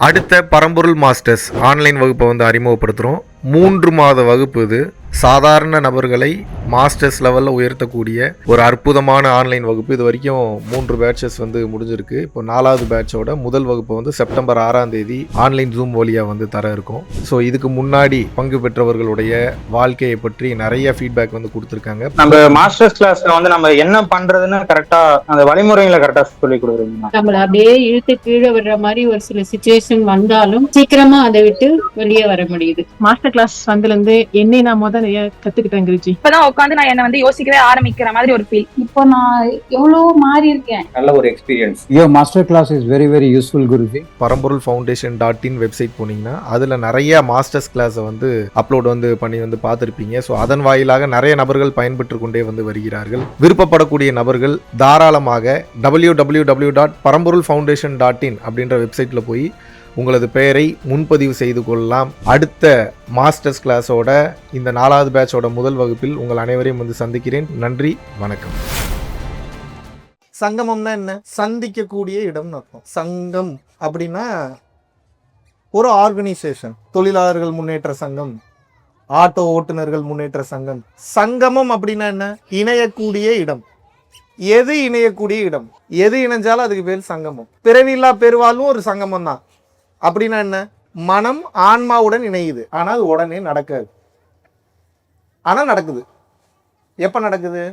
அடுத்த பரம்பொருள் masters online வகுப்பை வந்து அறிமுகப்படுத்துகிறோம். 3 மாத வகுப்பு இது. சாதாரண நபர்களை மாஸ்டர்ஸ் லெவலில் உயர்த்தக்கூடிய ஒரு அற்புதமான ஆன்லைன் வகுப்பு. இது வரைக்கும் 3 பேட்சஸ் வந்து முடிஞ்சிருக்கு. இப்போ 4வது பேட்சோட முதல் வகுப்பு வந்து செப்டம்பர் 6ஆம் தேதி ஆன்லைன் ஜூம் வழியாக வந்து தர இருக்கும். ஸோ இதுக்கு முன்னாடி பங்கு பெற்றவர்களுடைய வாழ்க்கையை பற்றி நிறைய ஃபீட்பேக் வந்து கொடுத்துருக்காங்க. நம்ம மாஸ்டர்ஸ் கிளாஸ்ல வந்து நம்ம என்ன பண்றதுன்னு கரெக்டா அந்த வழிமுறைகளை கரெக்டா சொல்லி கொடுக்குறீங்க. நம்மள அப்படியே இழுத்து கீழே விடுற மாதிரி ஒரு சில சிச்சுவேஷன் வந்தாலும் சீக்கிரமா அதை விட்டு வெளியே வர முடியுது. மாஸ்டர் கிளாஸ் வந்ததுல இருந்து என்னை நான் நிறைய கத்துக்கிட்டேன் குருஜி. இப்பதான் உட்காந்து நான் என்ன வந்து யோசிக்கவே ஆரம்பிக்கிற மாதிரி ஒரு ஃபீல். இப்போ நான் எவ்வளவு மாறி இருக்கேன். நல்ல ஒரு experience. Your master class is very very useful Guruji. பரம்பொருள் ஃபவுண்டேஷன்.in வெப்சைட் போனீங்கன்னா அதுல நிறைய மாஸ்டர்ஸ் கிளாஸை வந்து அப்லோட் வந்து பண்ணி வந்து பார்த்துருப்பீங்க. ஸோ அதன் வாயிலாக நிறைய நபர்கள் பயன்பெற்று கொண்டே வந்து வருகிறார்கள். விருப்பப்படக்கூடிய நபர்கள் தாராளமாக www.paramborulfoundation.in அப்படின்ற வெப்சைட்ல போய் உங்களது பெயரை முன்பதிவு செய்து கொள்ளலாம். அடுத்த மாஸ்டர்ஸ் கிளாஸோட இந்த 4வது பேட்சோட முதல் வகுப்பில் உங்கள் அனைவரையும் வந்து சந்திக்கிறேன். நன்றி, வணக்கம். சங்கமம்னா என்ன? சந்திக்கக்கூடிய இடம்னு அர்த்தம். சங்கம் அப்படின்னா ஒரு ஆர்கனைசேஷன். தொழிலாளர்கள் முன்னேற்ற சங்கம், ஆட்டோ ஓட்டுநர்கள் முன்னேற்ற சங்கம். சங்கமம் அப்படின்னா என்ன? இணையக்கூடிய இடம். எது இணையக்கூடிய இடம்? எது இணைஞ்சாலும் அதுக்கு பேர் சங்கமம். பிறவில்லா பெருவாலும் ஒரு சங்கமம் தான். அப்படின்னா என்ன? மனம் ஆன்மாவுடன் இணையுது. ஆனால் அது உடனே நடக்காது. ஆனால் நடக்குது. எப்போ நடக்குது?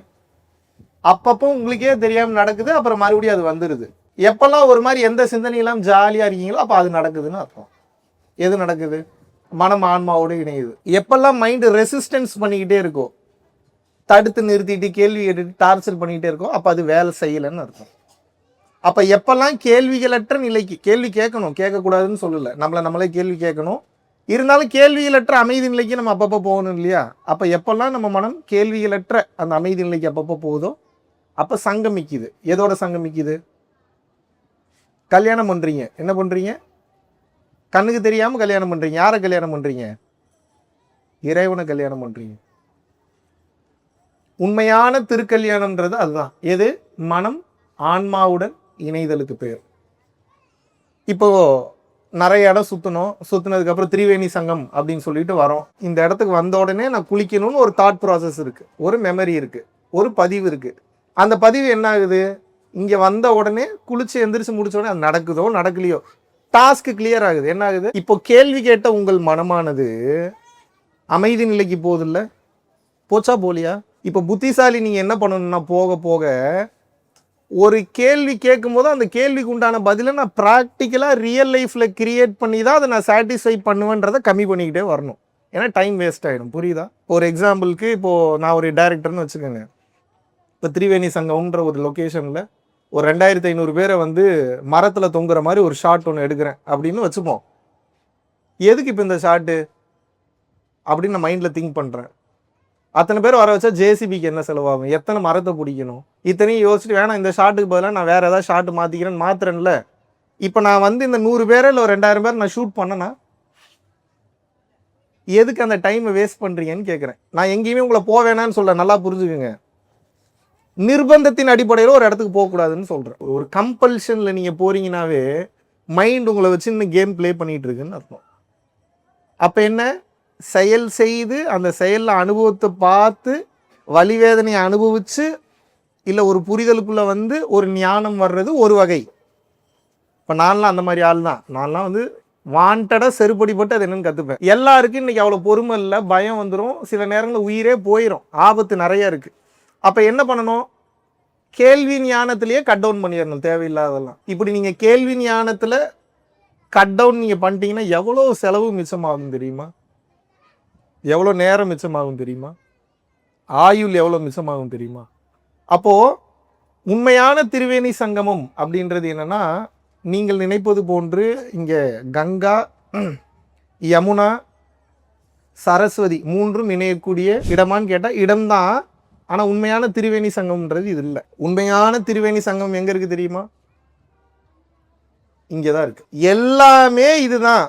அப்பப்போ உங்களுக்கே தெரியாமல் நடக்குது. அப்புறம் மறுபடியும் அது வந்துடுது. எப்பெல்லாம் ஒரு மாதிரி எந்த சிந்தனையெல்லாம் ஜாலியாக இருக்கீங்களோ அப்போ அது நடக்குதுன்னு அர்த்தம். எது நடக்குது? மனம் ஆன்மாவோடு இணையுது. எப்பெல்லாம் மைண்டு ரெசிஸ்டன்ஸ் பண்ணிக்கிட்டே இருக்கோ, தடுத்து நிறுத்திட்டு கேள்வி கேட்டுட்டு டார்ச்சர் பண்ணிக்கிட்டே இருக்கோ, அப்போ அது வேலை செய்யலைன்னு அர்த்தம். அப்போ எப்பெல்லாம் கேள்விகளற்ற நிலைக்கு, கேள்வி கேட்கணும், கேட்கக்கூடாதுன்னு சொல்லலை, நம்மளே கேள்வி கேட்கணும், இருந்தாலும் கேள்விகளற்ற அமைதி நிலைக்கு நம்ம அப்பப்போ போகணும் இல்லையா? அப்போ எப்பெல்லாம் நம்ம மனம் கேள்விகளற்ற அந்த அமைதி நிலைக்கு அப்பப்போ போகுதோ அப்போ சங்கமிக்குது. எதோட சங்கமிக்குது? கல்யாணம் பண்ணுறீங்க. என்ன பண்ணுறீங்க? கண்ணுக்கு தெரியாமல் கல்யாணம் பண்ணுறீங்க. யாரை கல்யாணம் பண்ணுறீங்க? இறைவனை கல்யாணம் பண்ணுறீங்க. உண்மையான திருக்கல்யாணம்ன்றது அதுதான். எது? மனம் ஆன்மாவுடன் இணைதலுக்கு பேர். இப்போ நிறைய இடம் சுற்றினதுக்கப்புறம் திரிவேணி சங்கம் அப்படின்னு சொல்லிட்டு வரோம். இந்த இடத்துக்கு வந்த உடனே நான் குளிக்கணும்னு ஒரு தாட் ப்ராசஸ் இருக்குது, ஒரு மெமரி இருக்குது, ஒரு பதிவு இருக்குது. அந்த பதிவு என்ன ஆகுது? இங்கே வந்த உடனே குளிச்சு எந்திரிச்சு முடிச்ச உடனே அது நடக்குதோ நடக்கலையோ டாஸ்க்கு கிளியர் ஆகுது. என்ன ஆகுது? இப்போ கேள்வி கேட்ட உங்கள் மனமானது அமைதி நிலைக்கு போகுதில்ல? போச்சா போலியா? இப்போ புத்திசாலி நீங்கள் என்ன பண்ணணும்னா போக போக ஒரு கேள்வி கேட்கும் போது அந்த கேள்விக்கு உண்டான பதிலை நான் ப்ராக்டிக்கலாக ரியல் லைஃப்பில் கிரியேட் பண்ணி தான் அதை நான் சாட்டிஸ்ஃபை பண்ணுவேன்றதை கம்மி பண்ணிக்கிட்டே வரணும். ஏன்னா டைம் வேஸ்ட் ஆகிடும். புரியுதா? ஒரு எக்ஸாம்பிளுக்கு இப்போது நான் ஒரு டைரக்டர்னு வச்சுக்கோங்க. இப்போ திரிவேணி சங்கம்ன்ற ஒரு லொக்கேஷனில் ஒரு 2500 பேரை வந்து மரத்தில் தொங்குற மாதிரி ஒரு ஷாட் ஒன்று எடுக்கிறேன் அப்படின்னு வச்சுப்போம். எதுக்கு இப்போ இந்த ஷாட்டு அப்படின்னு நான் மைண்டில் திங்க் பண்ணுறேன். அத்தனை பேர் வர வச்சா ஜேசிபிக்கு என்ன செலவாகும்? எத்தனை மரத்தை பிடிக்கணும்? இத்தனையும் யோசிச்சுட்டு வேணாம் இந்த ஷாட்டுக்கு பதிலாக நான் வேறு ஏதாவது ஷாட்டு மாற்றிக்கிறேன்ல. இப்போ நான் வந்து இந்த 100 பேரை இல்லை ஒரு 2000 பேர் நான் ஷூட் பண்ணேன்னா எதுக்கு அந்த டைமை வேஸ்ட் பண்ணுறீங்கன்னு கேட்குறேன். நான் எங்கேயுமே உங்களை வேணான்னு சொல்ல, நல்லா புரிஞ்சுக்குங்க. நிர்பந்தத்தின் அடிப்படையில் ஒரு இடத்துக்கு போகக்கூடாதுன்னு சொல்கிறேன். ஒரு கம்பல்ஷனில் நீங்கள் போகிறீங்கன்னாவே மைண்ட் உங்களை வச்சு இன்னும் கேம் ப்ளே பண்ணிகிட்டு இருக்குன்னு அர்த்தம். அப்போ என்ன? செயல் செய்து அந்த செயலில் அனுபவத்தை பார்த்து வலிவேதனையை அனுபவித்து இல்லை ஒரு புரிதலுக்குள்ளே வந்து ஒரு ஞானம் வர்றது ஒரு வகை. இப்போ நான்லாம் அந்த மாதிரி ஆள் தான். நான்லாம் வந்து வாண்டடாக செருப்படிப்பட்டு அது என்னென்னு கற்றுப்பேன். எல்லாருக்கும் இன்றைக்கி அவ்வளோ பொறுமை இல்லை, பயம் வந்துடும், சில நேரங்களில் உயிரே போயிடும், ஆபத்து நிறைய இருக்குது. அப்போ என்ன பண்ணணும்? கேள்வி ஞானத்திலேயே கட் டவுன் பண்ணிடணும் தேவையில்லாதெல்லாம். இப்படி நீங்கள் கேள்வி ஞானத்தில் கட் டவுன் நீங்கள் பண்ணிட்டீங்கன்னா எவ்வளோ செலவு மிச்சமாகும் தெரியுமா? எவ்வளோ நேரம் மிச்சமாகும் தெரியுமா? ஆயுள் எவ்வளோ மிச்சமாகும் தெரியுமா? அப்போது உண்மையான திரிவேணி சங்கமம் அப்படின்றது என்னென்னா, நீங்கள் நினைப்பது போன்று இங்கே கங்கா, யமுனா, சரஸ்வதி 3ம் இணையக்கூடிய இடமான்னு கேட்டால் இடம்தான். ஆனால் உண்மையான திரிவேணி சங்கம்ன்றது இது இல்லை. உண்மையான திரிவேணி சங்கம் எங்கே இருக்குது தெரியுமா? இங்கே தான் இருக்குது. எல்லாமே இதுதான்.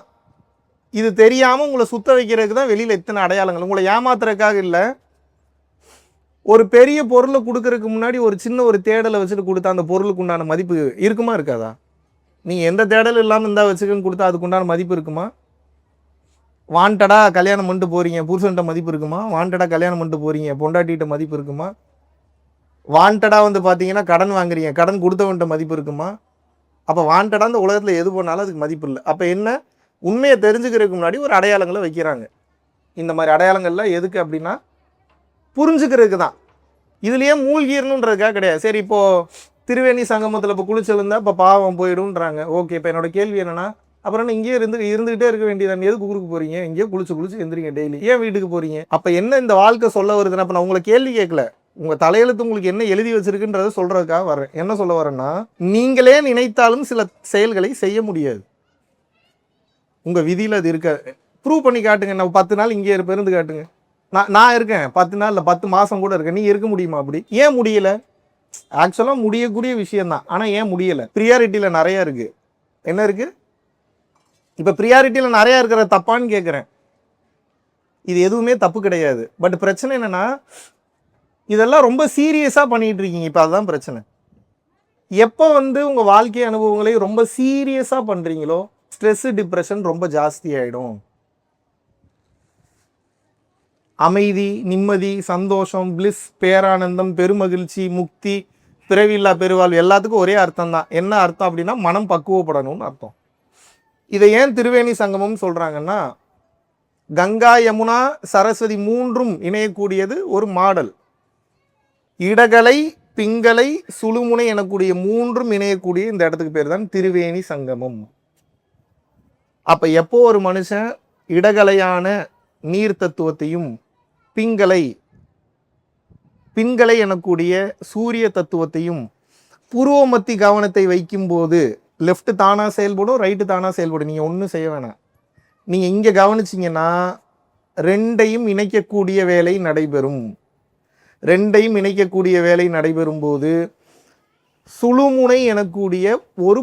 இது தெரியாமல் உங்களை சுத்த வைக்கிறதுக்கு தான் வெளியில் எத்தனை அடையாளங்கள். உங்களை ஏமாத்துறதுக்காக இல்லை. ஒரு பெரிய பொருளை கொடுக்கறதுக்கு முன்னாடி ஒரு சின்ன ஒரு தேடலை வச்சுட்டு கொடுத்தா அந்த பொருளுக்கு உண்டான மதிப்பு இருக்குமா இருக்காதா? நீங்கள் எந்த தேடலும் இல்லாமல் இருந்தால் வச்சுக்கன்னு கொடுத்தா அதுக்குண்டான மதிப்பு இருக்குமா? வாண்டடாக கல்யாணம் பண்ணிட்டு போகிறீங்க, புருஷன்கிட்ட மதிப்பு இருக்குமா? வாண்டடாக கல்யாணம் பண்ணிட்டு போகிறீங்க, பொண்டாட்டிகிட்ட மதிப்பு இருக்குமா? வாண்டடாக வந்து பார்த்தீங்கன்னா கடன் வாங்குறீங்க, கடன் கொடுத்தவன்கிட்ட மதிப்பு இருக்குமா? அப்போ வாண்டடாக இந்த உலகத்தில் எது போனாலும் அதுக்கு மதிப்பு இல்லை. அப்போ என்ன, உண்மையை தெரிஞ்சுக்கிறதுக்கு முன்னாடி ஒரு அடையாளங்களை வைக்கிறாங்க. இந்த மாதிரி அடையாளங்கள்லாம் எதுக்கு அப்படின்னா புரிஞ்சுக்கிறதுக்கு தான். இதுலேயே மூழ்கிடணுன்றதுக்காக கிடையாது. சரி, இப்போது திரிவேணி சங்கமத்தில் இப்போ குளிச்செழுந்தா இப்போ பாவம் போயிடும்ன்றாங்க. ஓகே, இப்போ என்னோட கேள்வி என்னென்னா, அப்புறம் இங்கேயே இருந்துகிட்டே இருக்க வேண்டியதான். எதுக்கு ஊருக்கு போகிறீங்க? இங்கேயே குளிச்சு எந்திரிங்க டெய்லி. ஏன் வீட்டுக்கு போகிறீங்க? அப்போ என்ன இந்த வாழ்க்கை சொல்ல வருதுன்னா, அப்போ நான் உங்களை கேள்வி கேட்கல, உங்கள் தலையெழுத்து உங்களுக்கு என்ன எழுதி வச்சிருக்குன்றதை சொல்கிறதுக்காக வரேன். என்ன சொல்ல வரேன்னா, நீங்களே நினைத்தாலும் சில செயல்களை செய்ய முடியாது. உங்கள் விதியில் அது இருக்க. ப்ரூவ் பண்ணி காட்டுங்க. நான் 10 நாள் இங்கே இருந்து காட்டுங்க. நான் இருக்கேன் 10 நாள் இல்லை 10 மாதம் கூட இருக்கேன். நீங்கள் இருக்க முடியுமா? அப்படி ஏன் முடியலை? ஆக்சுவலாக முடியக்கூடிய விஷயந்தான், ஆனால் ஏன் முடியலை? ப்ரியாரிட்டியில் நிறையா இருக்குது. என்ன இருக்குது? இப்போ ப்ரியாரிட்டியில் நிறையா இருக்கிற தப்பான்னு கேட்குறேன். இது எதுவுமே தப்பு கிடையாது. பட் பிரச்சனை என்னென்னா, இதெல்லாம் ரொம்ப சீரியஸாக பண்ணிகிட்டு இருக்கீங்க. இப்போ அதுதான் பிரச்சனை. எப்போ வந்து உங்கள் வாழ்க்கை அனுபவங்களை ரொம்ப சீரியஸாக பண்ணுறீங்களோ ஸ்ட்ரெஸ்ஸு, டிப்ரெஷன் ரொம்ப ஜாஸ்தி ஆகிடும். அமைதி, நிம்மதி, சந்தோஷம், பிளிஸ், பேரானந்தம், பெருமகிழ்ச்சி, முக்தி, பிறவில்லா பெருவாழ்வு எல்லாத்துக்கும் ஒரே அர்த்தம் தான். என்ன அர்த்தம் அப்படின்னா, மனம் பக்குவப்படணும்னு அர்த்தம். இதை ஏன் திரிவேணி சங்கமம் சொல்கிறாங்கன்னா, கங்கா, யமுனா, சரஸ்வதி மூன்றும் இணையக்கூடியது ஒரு மாடல். இடகலை, பிங்கலை, சுழுமுனை எனக்கூடிய மூன்றும் இணையக்கூடிய இந்த இடத்துக்கு பேர் தான் திரிவேணி சங்கமம். அப்போ எப்போ ஒரு மனுஷன் இடகலையான நீர் தத்துவத்தையும் பின்கலை எனக்கூடிய சூரிய தத்துவத்தையும் பூர்வமத்தி கவனத்தை வைக்கும்போது லெஃப்ட் தானாக செயல்படும், ரைட்டு தானாக செயல்படும். நீங்கள் ஒன்றும் செய்ய வேணாம். நீங்கள் இங்கே கவனிச்சிங்கன்னா ரெண்டையும் இணைக்கக்கூடிய வேலை நடைபெறும். ரெண்டையும் இணைக்கக்கூடிய வேலை நடைபெறும் போது சுழுமுனை எனக்கூடிய ஒரு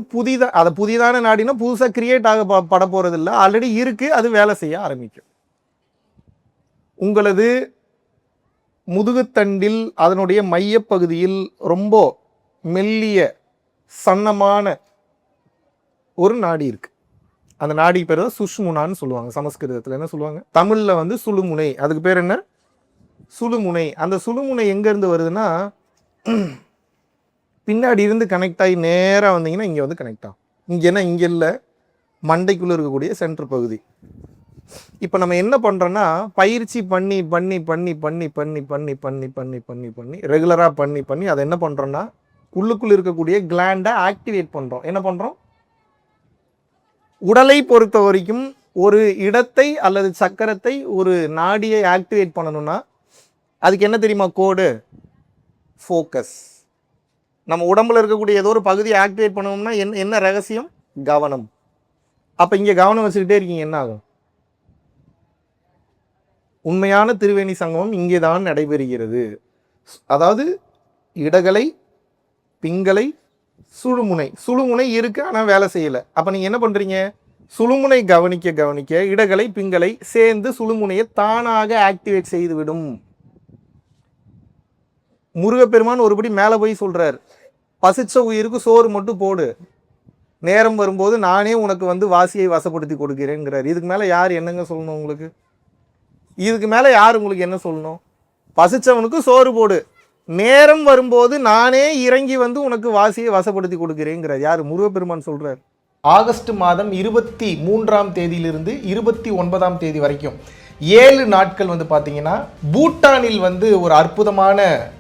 புதிதான நாடினா புதுசாக கிரியேட் ஆக பட போகிறதில்ல, ஆல்ரெடி இருக்குது, அது வேலை செய்ய ஆரம்பிக்கும். உங்களது முதுகுத்தண்டில் அதனுடைய மையப்பகுதியில் ரொம்ப மெல்லிய சன்னமான ஒரு நாடி இருக்கு. அந்த நாடி பேர் தான் சுஷ்முனான்னு சொல்லுவாங்க. சமஸ்கிருதத்தில் என்ன சொல்லுவாங்க? தமிழில் வந்து சுழுமுனை. அதுக்கு பேர் என்ன? சுழுமுனை. அந்த சுழுமுனை எங்கேருந்து வருதுன்னா, பின்னாடி இருந்து கனெக்ட் ஆகி நேராக வந்தீங்கன்னா இங்கே வந்து கனெக்ட் ஆகும். இங்கே என்ன, இங்கே இல்லை, மண்டைக்குள்ளே இருக்கக்கூடிய சென்டர் பகுதி. இப்போ நம்ம என்ன பண்ணுறோன்னா, பயிற்சி பண்ணி பண்ணி பண்ணி பண்ணி பண்ணி பண்ணி பண்ணி பண்ணி பண்ணி பண்ணி ரெகுலராக பண்ணி அதை என்ன பண்ணுறோன்னா, உள்ளுக்குள்ளே இருக்கக்கூடிய கிளாண்டை ஆக்டிவேட் பண்ணுறோம். என்ன பண்ணுறோம்? உடலை பொறுத்த வரைக்கும் ஒரு இடத்தை அல்லது சக்கரத்தை, ஒரு நாடியை ஆக்டிவேட் பண்ணணும்னா அதுக்கு என்ன தெரியுமா கோடு? ஃபோக்கஸ். நம்ம உடம்புல இருக்கக்கூடிய ஏதோ ஒரு பகுதியை ஆக்டிவேட் பண்ணணும்னா என்ன ரகசியம்? கவனம். அப்போ இங்கே கவனம் வச்சுக்கிட்டே இருக்கீங்க, என்ன ஆகும்? உண்மையான திரிவேணி சங்கமம் இங்கே தான் நடைபெறுகிறது. அதாவது இடகலை, பிங்கலை, சுழுமுனை இருக்கு, ஆனால் வேலை செய்யலை. அப்போ நீங்கள் என்ன பண்ணுறீங்க? சுழுமுனை கவனிக்க இடகலை, பிங்கலை சேர்ந்து சுழுமுனையை தானாக ஆக்டிவேட் செய்துவிடும். முருகப்பெருமான் ஒருபடி மேலே போய் சொல்கிறார், பசிச்ச உயிருக்கு சோறு மட்டும் போடு, நேரம் வரும்போது நானே உனக்கு வந்து வாசியை வசப்படுத்தி கொடுக்கிறேங்கிறார். இதுக்கு மேலே யார் என்னங்க சொல்லணும் உங்களுக்கு? இதுக்கு மேலே யார் உங்களுக்கு என்ன சொல்லணும்? பசிச்சவனுக்கு சோறு போடு, நேரம் வரும்போது நானே இறங்கி வந்து உனக்கு வாசியை வசப்படுத்தி கொடுக்கிறேங்கிறார். யார்? முருகப்பெருமான் சொல்கிறார். ஆகஸ்ட் மாதம் 23ஆம் தேதியிலிருந்து 29ஆம் தேதி வரைக்கும் 7 நாட்கள் வந்து பார்த்தீங்கன்னா பூட்டானில் வந்து ஒரு அற்புதமான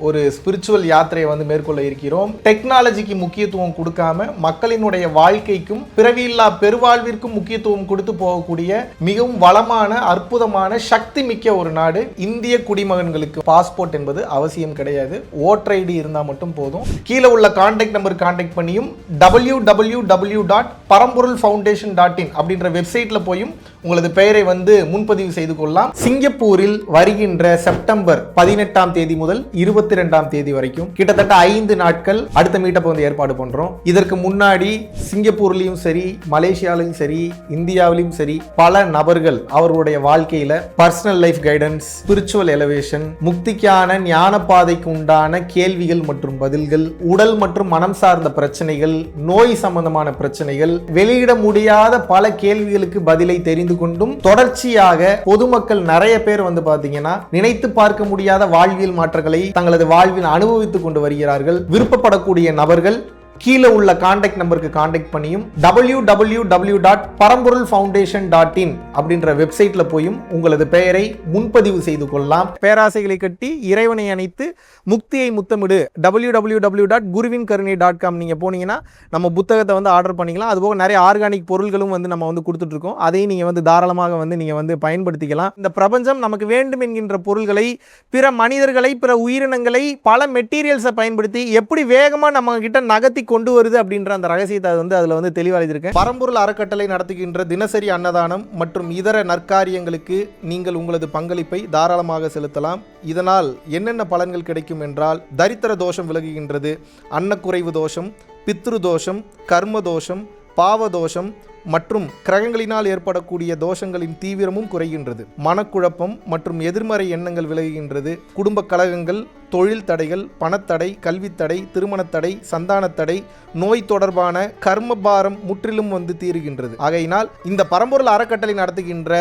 ஒரு ஸ்பிரிச்சுவல் யாத்திரையை வந்து மேற்கொள்ள இருக்கிறோம். டெக்னாலஜிக்கு முக்கியத்துவம் கொடுக்காம மக்களினுடைய வாழ்க்கைக்கும் பிறவியில்லா பெருவாழ்விற்கும் முக்கியத்துவம் கொடுத்து போகக்கூடிய மிகவும் வளமான அற்புதமான சக்தி மிக்க ஒரு நாடு. இந்திய குடிமகன்களுக்கு பாஸ்போர்ட் என்பது அவசியம் கிடையாது, ஓட்டர் ஐடி இருந்தால் மட்டும் போதும். கீழே உள்ள கான்டாக்ட் நம்பர் கான்டாக்ட் பண்ணியும் www.paramporulfoundation.in அப்படின்ற வெப்சைட்டில் போயும் உங்களது பெயரை வந்து முன்பதிவு செய்து கொள்ளலாம். சிங்கப்பூரில் வருகின்ற செப்டம்பர் 18ஆம் தேதி முதல் 22ஆம் தேதி வரைக்கும் கிட்டத்தட்ட 5 நாட்கள் அடுத்த மீட்டப் வந்து ஏற்பாடு பண்றோம். இதற்கு முன்னாடி சிங்கப்பூர்லயும் சரி, மலேசியாலையும் சரி, இந்தியாவிலும் சரி பல நபர்கள் அவர்களுடைய வாழ்க்கையில personal life guidance, spiritual elevation, முக்திக்கான ஞான பாதைக்கு உண்டான கேள்விகள் மற்றும் பதில்கள், உடல் மற்றும் மனம் சார்ந்த பிரச்சனைகள், நோய் சம்பந்தமான பிரச்சனைகள், வெளியிட முடியாத பல கேள்விகளுக்கு பதிலை தெரிந்து கொண்டும் தொடர்ச்சியாக பொதுமக்கள் நிறைய பேர் வந்து பாத்தீங்கன்னா நினைத்து பார்க்க முடியாத வாழ்வியல் மாற்றங்களை தங்களது வாழ்வில் அனுபவித்துக் கொண்டு வருகிறார்கள். விருப்பப்படக்கூடிய நபர்கள் கீழே உள்ள கான்டாக்ட் நம்பருக்கு கான்டாக்ட் பண்ணியும் www.paramporulfoundation.in அப்படின்ற வெப்சைட்ல போயும் உங்களது பெயரை முன்பதிவு செய்து கொள்ளலாம். பேராசைகளை கட்டி இறைவனை அணைத்து முக்தியை முத்தமிடு www.guruvinkarunai.com நீங்க போனீங்கன்னா நம்ம புத்தகத்தை வந்து ஆர்டர் பண்ணிக்கலாம். அதுபோக நிறைய ஆர்கானிக் பொருள்களும் வந்து நம்ம வந்து கொடுத்துட்டு இருக்கோம். அதையும் நீங்க வந்து தாராளமாக வந்து நீங்க வந்து பயன்படுத்திக்கலாம். இந்த பிரபஞ்சம் நமக்கு வேண்டும் என்கின்ற பொருள்களை, பிற மனிதர்களை, பிற உயிரினங்களை பல மெட்டீரியல்ஸை பயன்படுத்தி எப்படி வேகமா நம்ம கிட்ட நகர்த்தி கொண்டு வருது அப்படின்ற அந்த ரகசியத்தை வந்து அதுல வந்து தெளிவாளிருக்கேன். பரம்பொருள் அறக்கட்டளை நடத்துகின்ற தினசரி அன்னதானம் மற்றும் இதர நற்காரியங்களுக்கு நீங்கள் உங்களது பங்களிப்பை தாராளமாக செலுத்தலாம். இதனால் என்னென்ன பலன்கள் கிடைக்கும் என்றால், தரித்திர தோஷம் விலகுகின்றது, அன்னக்குறைவு தோஷம், பித்ரு தோஷம், கர்ம தோஷம், பாவ தோஷம் மற்றும் கிரகங்களினால் ஏற்படக்கூடிய தோஷங்களின் தீவிரமும் குறைகின்றது. மனக்குழப்பம் மற்றும் எதிர்மறை எண்ணங்கள் விலகுகின்றது. குடும்ப கலகங்கள், தொழில் தடைகள், பணத்தடை, கல்வித்தடை, திருமணத்தடை, சந்தானத்தடை, நோய் தொடர்பான கர்மபாரம் முற்றிலும் வந்து தீருகின்றது. ஆகையினால் இந்த பரம்பொருள் அறக்கட்டளை நடத்துகின்ற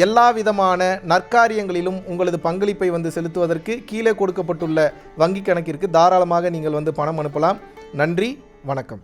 எல்லா விதமான நற்காரியங்களிலும் உங்களது பங்களிப்பை வந்து செலுத்துவதற்கு கீழே கொடுக்கப்பட்டுள்ள வங்கி கணக்கிற்கு தாராளமாக நீங்கள் வந்து பணம் அனுப்பலாம். நன்றி, வணக்கம்.